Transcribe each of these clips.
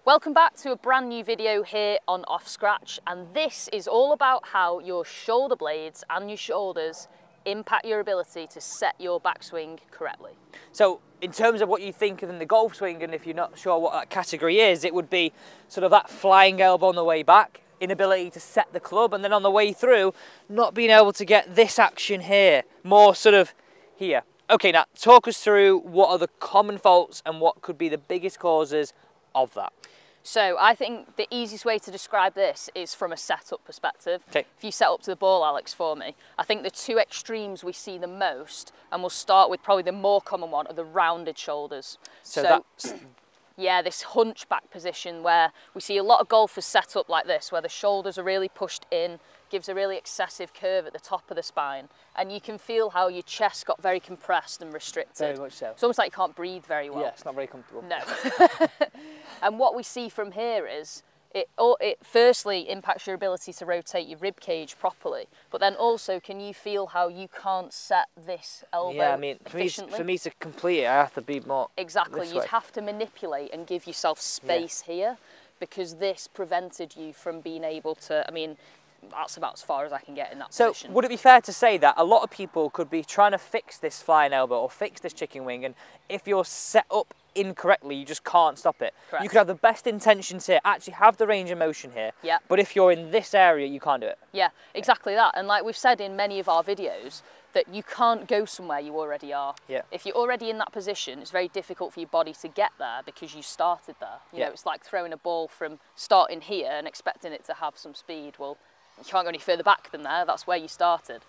Welcome back to a brand new video here on Off Scratch, and this is all about how your shoulder blades and your shoulders impact your ability to set your backswing correctly. So in terms of what you think of in the golf swing, and if you're not sure what that category is, it would be sort of that flying elbow on the way back, inability to set the club, and then on the way through, not being able to get this action here, more sort of here. Okay, now talk us through what are the common faults and what could be the biggest causes of that. So I think the easiest way to describe this is from a setup perspective. Okay. If you set up to the ball, Alex, for me, I think the two extremes we see the most, and we'll start with probably the more common one, are the rounded shoulders. So that's... Yeah, this hunchback position where we see a lot of golfers set up like this, where the shoulders are really pushed in, gives a really excessive curve at the top of the spine, and you can feel how your chest got very compressed and restricted. Very much so. It's almost like you can't breathe very well. Yeah, it's not very comfortable. No. And what we see from here is it firstly impacts your ability to rotate your rib cage properly, but then also can you feel how you can't set this elbow efficiently? For me to complete it, I have to be more Exactly, you'd have to manipulate and give yourself space here, because this prevented you from being able to, I mean, that's about as far as I can get in that position. So would it be fair to say that a lot of people could be trying to fix this flying elbow or fix this chicken wing, and if you're set up incorrectly, you just can't stop it? Correct. You could have the best intentions here, actually have the range of motion here, yeah, but if you're in this area, you can't do it. Yeah, exactly that. And like we've said in many of our videos, that you can't go somewhere you already are. Yeah. If you're already in that position, it's very difficult for your body to get there because you started there. You know, it's like throwing a ball from starting here and expecting it to have some speed. Well, you can't go any further back than there. That's where you started.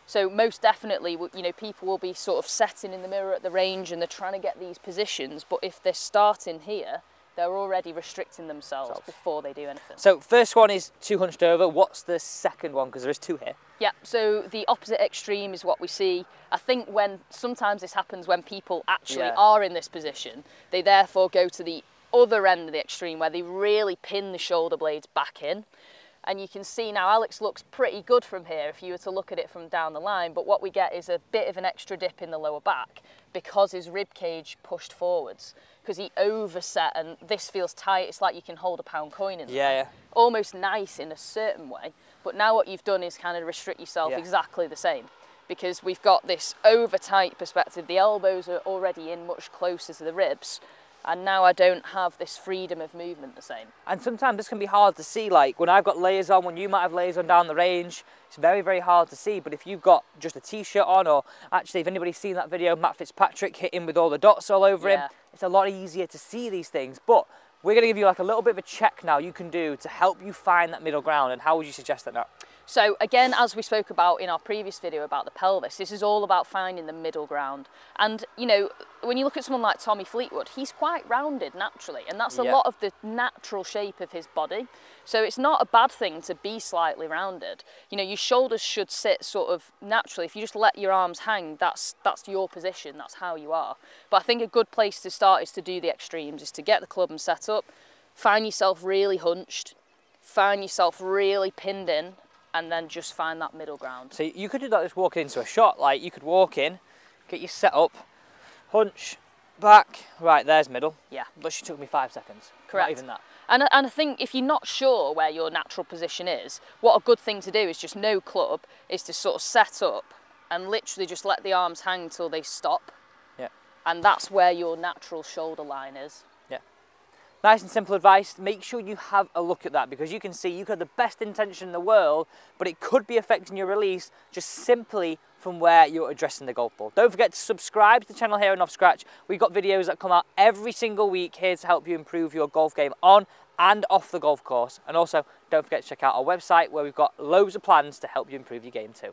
So most definitely, you know, people will be sort of setting in the mirror at the range and they're trying to get these positions, but if they're starting here, they're already restricting themselves before they do anything. So first one is too hunched over. What's the second one? Because there is two here. Yeah, so the opposite extreme is what we see. I think sometimes this happens when people actually are in this position, they therefore go to the other end of the extreme where they really pin the shoulder blades back in. And you can see now Alex looks pretty good from here if you were to look at it from down the line, but what we get is a bit of an extra dip in the lower back because his rib cage pushed forwards, because he overset, and this feels tight. It's like you can hold a pound coin in there. Yeah. Almost nice in a certain way, but now what you've done is kind of restrict yourself exactly the same, because we've got this over tight perspective. The elbows are already in much closer to the ribs, and now I don't have this freedom of movement the same. And sometimes this can be hard to see, like when I've got layers on, when you might have layers on down the range, it's very, very hard to see. But if you've got just a t-shirt on, or actually if anybody's seen that video, Matt Fitzpatrick hitting with all the dots all over him, it's a lot easier to see these things. But we're going to give you like a little bit of a check now you can do to help you find that middle ground. And how would you suggest that now? So again, as we spoke about in our previous video about the pelvis, this is all about finding the middle ground. And you know, when you look at someone like Tommy Fleetwood, he's quite rounded naturally, and that's a lot of the natural shape of his body. So it's not a bad thing to be slightly rounded. You know, your shoulders should sit sort of naturally. If you just let your arms hang, that's your position, that's how you are. But I think a good place to start is to do the extremes, is to get the club and set up, find yourself really hunched, find yourself really pinned in, and then just find that middle ground. So you could do that just walking into a shot. Like you could walk in, get your set up, hunch, back, right, there's middle. Yeah. But she took me 5 seconds. Correct. Not even that. And I think if you're not sure where your natural position is, what a good thing to do is just no club, is to sort of set up and literally just let the arms hang till they stop. Yeah. And that's where your natural shoulder line is. Nice and simple advice. Make sure you have a look at that, because you can see you could have the best intention in the world, but it could be affecting your release just simply from where you're addressing the golf ball. Don't forget to subscribe to the channel here on Off Scratch. We've got videos that come out every single week here to help you improve your golf game on and off the golf course. And also, don't forget to check out our website where we've got loads of plans to help you improve your game too.